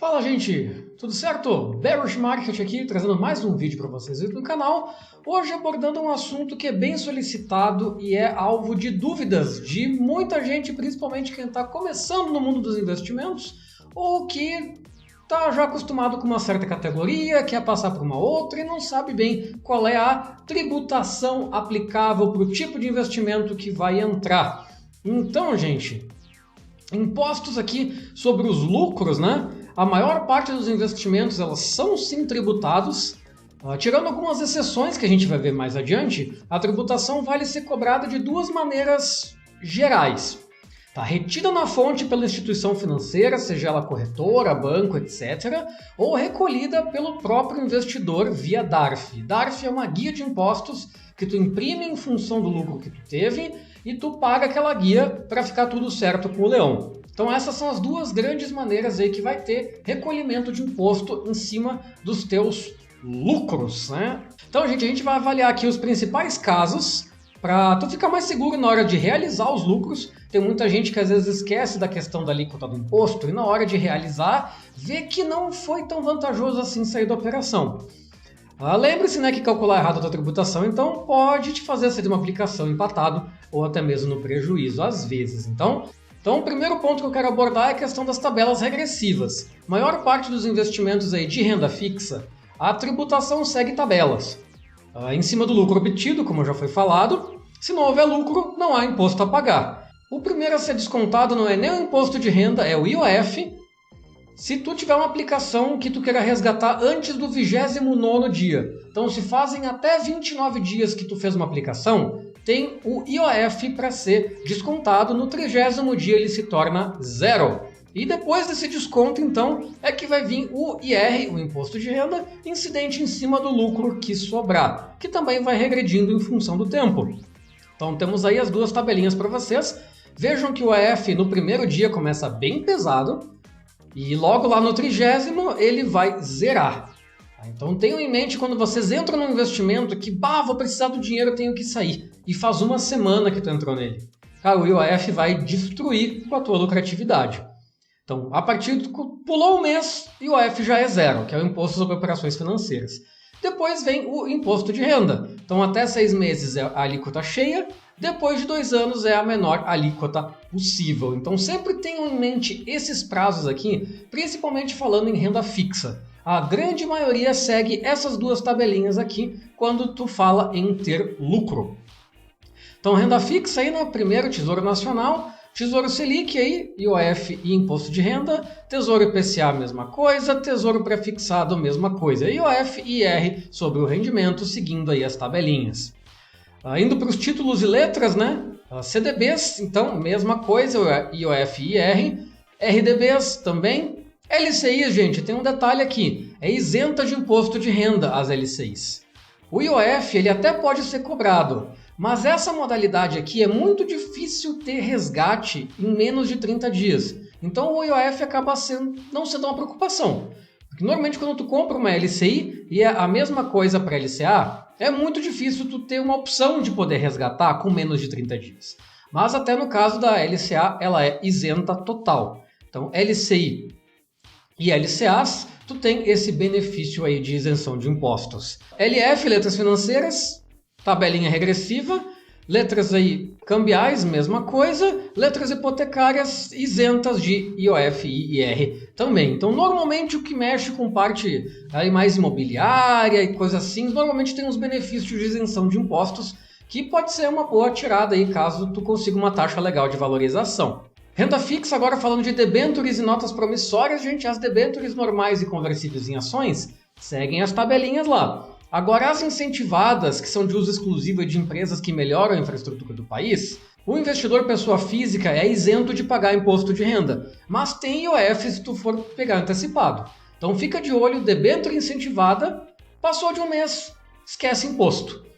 Fala, gente! Tudo certo? Bearish Market aqui, trazendo mais um vídeo para vocês aqui no canal. Hoje abordando um assunto que é bem solicitado e é alvo de dúvidas de muita gente, principalmente quem está começando no mundo dos investimentos ou que está já acostumado com uma certa categoria, quer passar para uma outra e não sabe bem qual é a tributação aplicável para o tipo de investimento que vai entrar. Então, gente, impostos aqui sobre os lucros, né? A maior parte dos investimentos elas são sim tributados, tirando algumas exceções que a gente vai ver mais adiante. A tributação vale ser cobrada de duas maneiras gerais. Tá retida na fonte pela instituição financeira, seja ela corretora, banco, etc., ou recolhida pelo próprio investidor via DARF. DARF é uma guia de impostos que tu imprime em função do lucro que tu teve e tu paga aquela guia para ficar tudo certo com o leão. Então essas são as duas grandes maneiras aí que vai ter recolhimento de imposto em cima dos teus lucros, né? Então, gente, a gente vai avaliar aqui os principais casos para tu ficar mais seguro na hora de realizar os lucros. Tem muita gente que às vezes esquece da questão da alíquota do imposto e na hora de realizar vê que não foi tão vantajoso assim sair da operação. Lembre-se, né, que calcular errado a tua tributação então pode te fazer sair de uma aplicação empatado ou até mesmo no prejuízo às vezes. Então, o primeiro ponto que eu quero abordar é a questão das tabelas regressivas. A maior parte dos investimentos aí de renda fixa, a tributação segue tabelas. Em cima do lucro obtido, como já foi falado, se não houver lucro, não há imposto a pagar. O primeiro a ser descontado não é nem o imposto de renda, é o IOF. Se tu tiver uma aplicação que tu queira resgatar antes do 29º dia, então se fazem até 29 dias que tu fez uma aplicação, tem o IOF para ser descontado, no 30º dia ele se torna zero. E depois desse desconto, então, é que vai vir o IR, o Imposto de Renda, incidente em cima do lucro que sobrar, que também vai regredindo em função do tempo. Então temos aí as duas tabelinhas para vocês. Vejam que o IF no primeiro dia começa bem pesado e logo lá no 30º ele vai zerar. Então tenham em mente quando vocês entram num investimento que, vou precisar do dinheiro, eu tenho que sair. E faz uma semana que tu entrou nele. Cara, o IOF vai destruir com a tua lucratividade. Então, a partir do pulou um mês, o IOF já é zero, que é o Imposto sobre Operações Financeiras. Depois vem o Imposto de Renda. Então, até 6 meses é a alíquota cheia, depois de 2 anos é a menor alíquota possível. Então, sempre tenham em mente esses prazos aqui, principalmente falando em renda fixa. A grande maioria segue essas duas tabelinhas aqui quando tu fala em ter lucro. Então, renda fixa aí, né? Primeiro, Tesouro Nacional, Tesouro Selic aí, IOF e Imposto de Renda, Tesouro IPCA, mesma coisa, Tesouro Prefixado, mesma coisa, IOF e IR sobre o rendimento, seguindo aí as tabelinhas. Indo para os títulos e letras, né? CDBs, então, mesma coisa, IOF e IR, RDBs também. LCIs, gente, tem um detalhe aqui, é isenta de imposto de renda as LCIs. O IOF ele até pode ser cobrado, mas essa modalidade aqui é muito difícil ter resgate em menos de 30 dias. Então o IOF acaba não sendo uma preocupação. Porque normalmente quando tu compra uma LCI e é a mesma coisa para LCA, é muito difícil tu ter uma opção de poder resgatar com menos de 30 dias. Mas até no caso da LCA, ela é isenta total. Então LCI e LCAs, tu tem esse benefício aí de isenção de impostos. LF, letras financeiras, tabelinha regressiva, letras aí cambiais, mesma coisa, letras hipotecárias isentas de IOF e IR também. Então, normalmente o que mexe com parte aí mais imobiliária e coisa assim, normalmente tem uns benefícios de isenção de impostos, que pode ser uma boa tirada aí caso tu consiga uma taxa legal de valorização. Renda fixa, agora falando de debêntures e notas promissórias, gente, as debêntures normais e conversíveis em ações seguem as tabelinhas lá. Agora, as incentivadas, que são de uso exclusivo de empresas que melhoram a infraestrutura do país, o investidor pessoa física é isento de pagar imposto de renda, mas tem IOF se tu for pegar antecipado. Então fica de olho, debênture incentivada, passou de um mês, esquece imposto.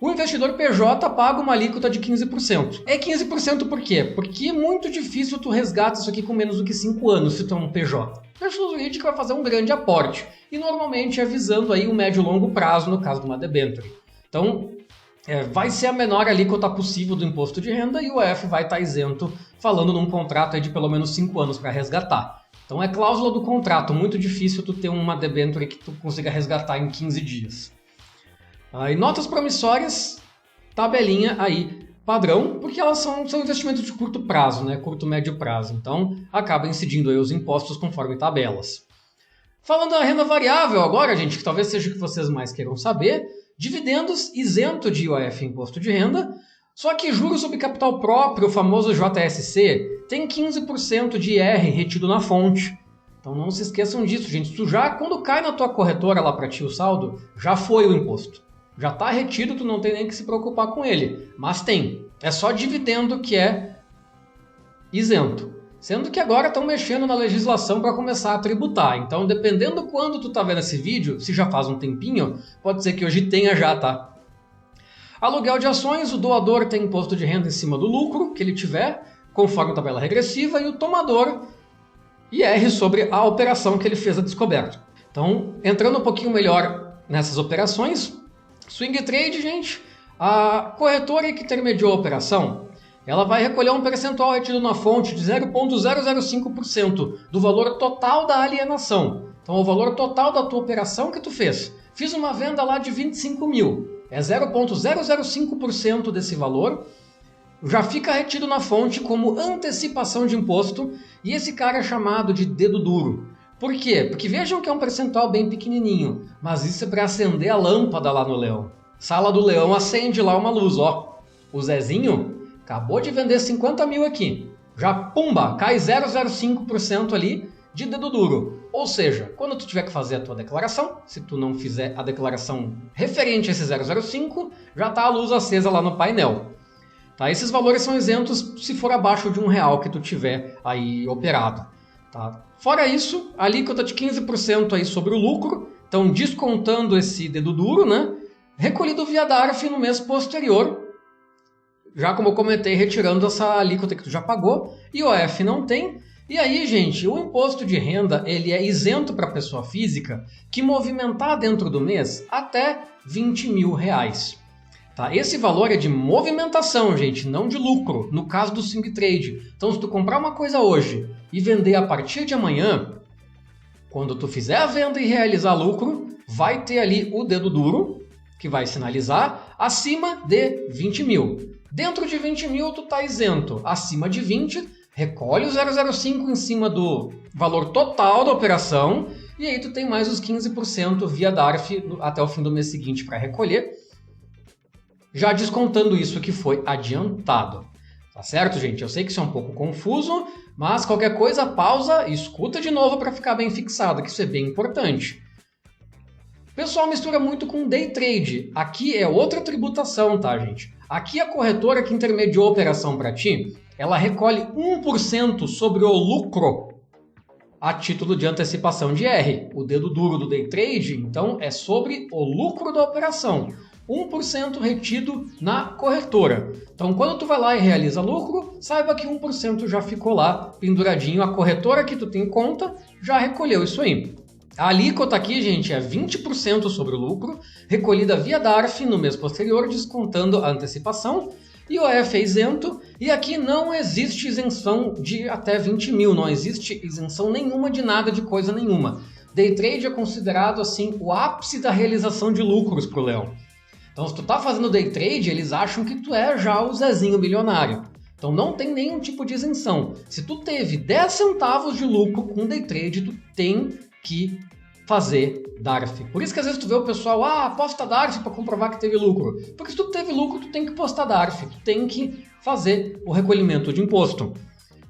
O investidor PJ paga uma alíquota de 15%. É 15% por quê? Porque é muito difícil tu resgatar isso aqui com menos do que 5 anos se tu é um PJ. O pessoa jurídica vai fazer um grande aporte e normalmente avisando aí o médio e longo prazo no caso de uma debênture. Então, vai ser a menor alíquota possível do imposto de renda e o IOF vai estar isento, falando num contrato aí de pelo menos 5 anos para resgatar. Então é cláusula do contrato, muito difícil tu ter uma debênture que tu consiga resgatar em 15 dias. E notas promissórias, tabelinha aí padrão, porque elas são investimentos de curto prazo, né? Curto, médio prazo. Então acaba incidindo aí os impostos conforme tabelas. Falando da renda variável agora, gente, que talvez seja o que vocês mais queiram saber, dividendos isento de IOF imposto de renda, só que juros sobre capital próprio, o famoso JSC, tem 15% de IR retido na fonte. Então não se esqueçam disso, gente. Tu já, quando cai na tua corretora lá para ti o saldo, já foi o imposto. Já está retido, tu não tem nem que se preocupar com ele. Mas tem. É só dividendo que é isento. Sendo que agora estão mexendo na legislação para começar a tributar. Então, dependendo quando tu tá vendo esse vídeo, se já faz um tempinho, pode ser que hoje tenha já, tá? Aluguel de ações, o doador tem imposto de renda em cima do lucro que ele tiver, conforme a tabela regressiva, e o tomador IR sobre a operação que ele fez a descoberta. Então, entrando um pouquinho melhor nessas operações, swing trade, gente, a corretora que intermediou a operação, ela vai recolher um percentual retido na fonte de 0,005% do valor total da alienação. Então, o valor total da tua operação que tu fez. Fiz uma venda lá de 25 mil. É 0,005% desse valor. Já fica retido na fonte como antecipação de imposto. E esse cara é chamado de dedo duro. Por quê? Porque vejam que é um percentual bem pequenininho. Mas isso é para acender a lâmpada lá no leão. Sala do leão acende lá uma luz, ó. O Zezinho acabou de vender 50 mil aqui. Já, pumba, cai 0,05% ali de dedo duro. Ou seja, quando tu tiver que fazer a tua declaração, se tu não fizer a declaração referente a esse 0,05, já está a luz acesa lá no painel. Tá? Esses valores são isentos se for abaixo de R$1 que tu tiver aí operado. Tá? Fora isso, a alíquota de 15% aí sobre o lucro, então descontando esse dedo duro, né? Recolhido via DARF no mês posterior, já como eu comentei, retirando essa alíquota que tu já pagou, e o IOF não tem. E aí, gente, o imposto de renda ele é isento para pessoa física que movimentar dentro do mês até R$20 mil. Tá? Esse valor é de movimentação, gente, não de lucro, no caso do swing trade. Então, se tu comprar uma coisa hoje e vender a partir de amanhã, quando tu fizer a venda e realizar lucro, vai ter ali o dedo duro, que vai sinalizar, acima de 20 mil. Dentro de 20 mil, tu está isento. Acima de 20, recolhe o 0,05 em cima do valor total da operação e aí tu tem mais os 15% via DARF até o fim do mês seguinte para recolher, já descontando isso que foi adiantado. Tá certo, gente? Eu sei que isso é um pouco confuso, mas qualquer coisa, pausa e escuta de novo para ficar bem fixado, que isso é bem importante. O pessoal mistura muito com day trade. Aqui é outra tributação, tá, gente? Aqui a corretora que intermediou a operação para ti, ela recolhe 1% sobre o lucro a título de antecipação de IR. O dedo duro do day trade, então, é sobre o lucro da operação. 1% retido na corretora. Então, quando tu vai lá e realiza lucro, saiba que 1% já ficou lá penduradinho. A corretora que tu tem em conta já recolheu isso aí. A alíquota aqui, gente, é 20% sobre o lucro, recolhida via DARF no mês posterior, descontando a antecipação, e o IOF é isento, e aqui não existe isenção de até 20 mil, não existe isenção nenhuma de nada, de coisa nenhuma. Day trade é considerado, assim, o ápice da realização de lucros pro leão. Então, se tu tá fazendo day trade, eles acham que tu é já o Zezinho milionário. Então, não tem nenhum tipo de isenção. Se tu teve 10 centavos de lucro com day trade, tu tem que fazer DARF. Por isso que às vezes tu vê o pessoal, posta DARF para comprovar que teve lucro. Porque se tu teve lucro, tu tem que postar DARF, tu tem que fazer o recolhimento de imposto.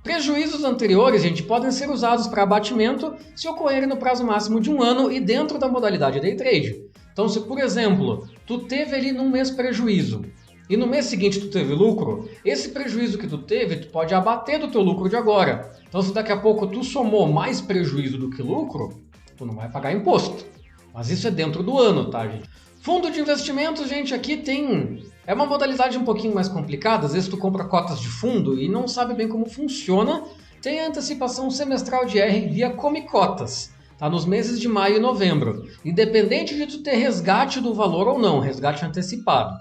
Prejuízos anteriores, gente, podem ser usados para abatimento se ocorrerem no prazo máximo de 1 ano e dentro da modalidade day trade. Então, se por exemplo, tu teve ali num mês prejuízo e no mês seguinte tu teve lucro, esse prejuízo que tu teve, tu pode abater do teu lucro de agora. Então, se daqui a pouco tu somou mais prejuízo do que lucro, tu não vai pagar imposto. Mas isso é dentro do ano, tá, gente? Fundo de investimentos, gente, aqui tem... É uma modalidade um pouquinho mais complicada. Às vezes tu compra cotas de fundo e não sabe bem como funciona. Tem a antecipação semestral de R via Comicotas, tá? Nos meses de maio e novembro. Independente de tu ter resgate do valor ou não, resgate antecipado.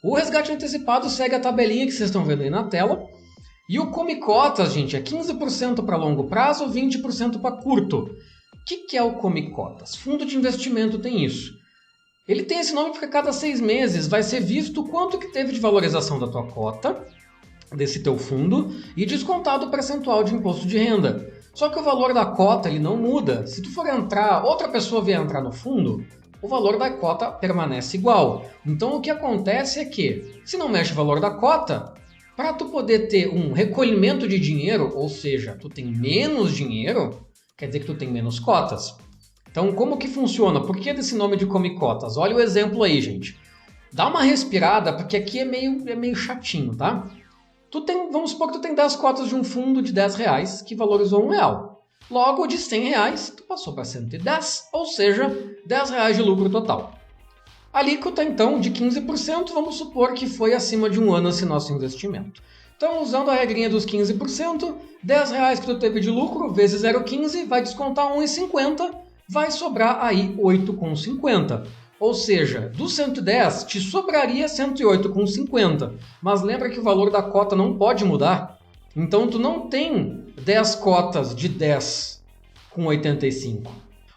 O resgate antecipado segue a tabelinha que vocês estão vendo aí na tela. E o Come Cotas, gente, é 15% para longo prazo, 20% para curto. O que é o Come Cotas? Fundo de investimento tem isso. Ele tem esse nome porque a cada 6 meses vai ser visto quanto que teve de valorização da tua cota, desse teu fundo, e descontado o percentual de imposto de renda. Só que o valor da cota ele não muda. Se tu for entrar, outra pessoa vier entrar no fundo, o valor da cota permanece igual. Então o que acontece é que, se não mexe o valor da cota, para tu poder ter um recolhimento de dinheiro, ou seja, tu tem menos dinheiro, quer dizer que tu tem menos cotas. Então como que funciona? Por que desse nome de Come Cotas? Olha o exemplo aí, gente. Dá uma respirada, porque aqui é meio chatinho, tá? Vamos supor que tu tem 10 cotas de um fundo de R$10 que valorizou R$1. Logo, de R$100, tu passou para 110, ou seja, R$10 de lucro total. A alíquota, então, de 15%, vamos supor que foi acima de um ano esse nosso investimento. Então, usando a regrinha dos 15%, R$10 que tu teve de lucro, vezes 0,15, vai descontar R$1,50, vai sobrar aí R$8,50. Ou seja, dos 110 te sobraria 108,50. Mas lembra que o valor da cota não pode mudar. Então tu não tem 10 cotas de 10,85.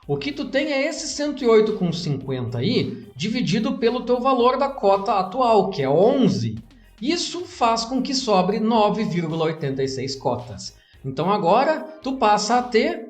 O que tu tem é esse 108,50 aí, dividido pelo teu valor da cota atual, que é 11. Isso faz com que sobre 9,86 cotas. Então agora tu passa a ter,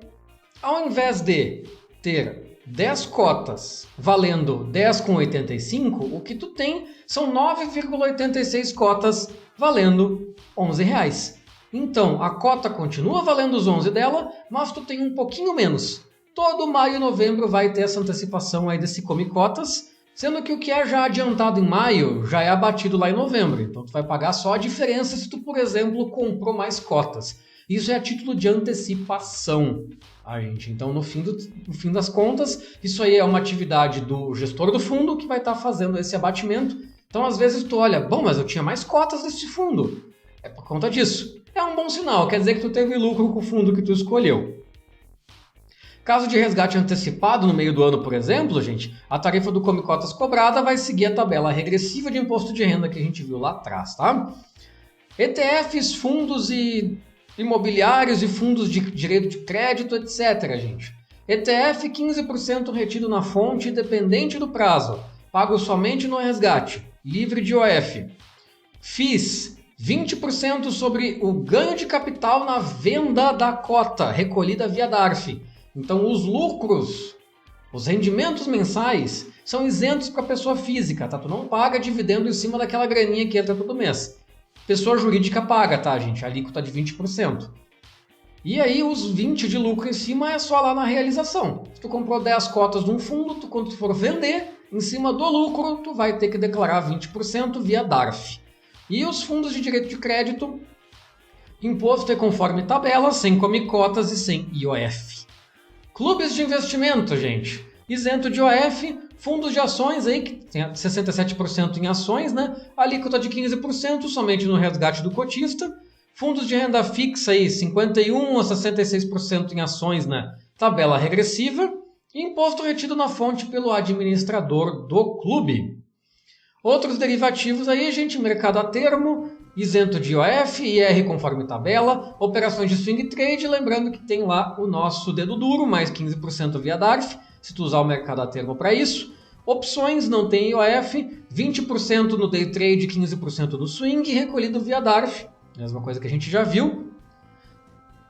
ao invés de ter 10 cotas valendo 10,85, o que tu tem são 9,86 cotas valendo R$11. Então, a cota continua valendo os 11 dela, mas tu tem um pouquinho menos. Todo maio e novembro vai ter essa antecipação aí desse Come Cotas, sendo que o que é já adiantado em maio já é abatido lá em novembro. Então, tu vai pagar só a diferença se tu, por exemplo, comprou mais cotas. Isso é a título de antecipação, gente. Então, no fim das contas, isso aí é uma atividade do gestor do fundo que vai estar fazendo esse abatimento. Então, às vezes, tu olha, bom, mas eu tinha mais cotas desse fundo. É por conta disso. É um bom sinal, quer dizer que tu teve lucro com o fundo que tu escolheu. Caso de resgate antecipado no meio do ano, por exemplo, gente, a tarifa do Come Cotas cobrada vai seguir a tabela regressiva de imposto de renda que a gente viu lá atrás, tá? ETFs, fundos imobiliários e fundos de direito de crédito, etc, gente. ETF 15% retido na fonte, independente do prazo, pago somente no resgate, livre de IOF. FIIs, 20% sobre o ganho de capital na venda da cota, recolhida via DARF. Então os lucros, os rendimentos mensais, são isentos para pessoa física, tá? Tu não paga dividendo em cima daquela graninha que entra todo mês. Pessoa jurídica paga, tá, gente? A alíquota de 20%. E aí os 20% de lucro em cima é só lá na realização. Se tu comprou 10 cotas de um fundo, quando tu for vender, em cima do lucro, tu vai ter que declarar 20% via DARF. E os fundos de direito de crédito, imposto é conforme tabela, sem Come Cotas e sem IOF. Clubes de investimento, gente. Isento de IOF, fundos de ações aí, que tem 67% em ações, né? Alíquota de 15% somente no resgate do cotista. Fundos de renda fixa aí, 51% a 66% em ações, né? Tabela regressiva. E imposto retido na fonte pelo administrador do clube. Outros derivativos aí, gente, mercado a termo, isento de IOF, IR conforme tabela, operações de swing trade, lembrando que tem lá o nosso dedo duro, mais 15% via DARF, se tu usar o mercado a termo para isso. Opções não tem IOF, 20% no day trade, 15% no swing, recolhido via DARF, mesma coisa que a gente já viu.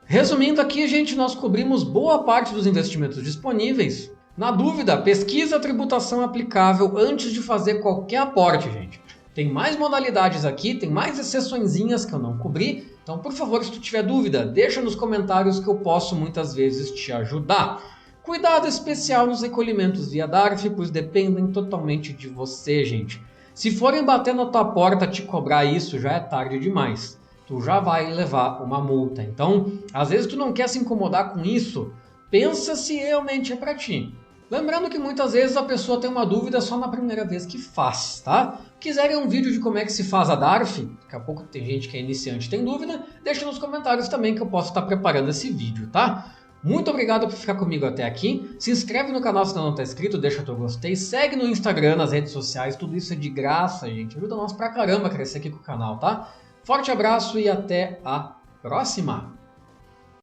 Resumindo aqui, gente, nós cobrimos boa parte dos investimentos disponíveis. Na dúvida, pesquisa a tributação aplicável antes de fazer qualquer aporte, gente. Tem mais modalidades aqui, tem mais exceçõezinhas que eu não cobri. Então, por favor, se tu tiver dúvida, deixa nos comentários que eu posso muitas vezes te ajudar. Cuidado especial nos recolhimentos via DARF, pois dependem totalmente de você, gente. Se forem bater na tua porta te cobrar isso, já é tarde demais. Tu já vai levar uma multa. Então, às vezes tu não quer se incomodar com isso, pensa se realmente é para ti. Lembrando que muitas vezes a pessoa tem uma dúvida só na primeira vez que faz, tá? Quiserem um vídeo de como é que se faz a DARF, daqui a pouco tem gente que é iniciante e tem dúvida, deixa nos comentários também que eu posso estar preparando esse vídeo, tá? Muito obrigado por ficar comigo até aqui. Se inscreve no canal se ainda não está inscrito, deixa teu gostei, segue no Instagram, nas redes sociais, tudo isso é de graça, gente. Ajuda nós pra caramba a crescer aqui com o canal, tá? Forte abraço e até a próxima!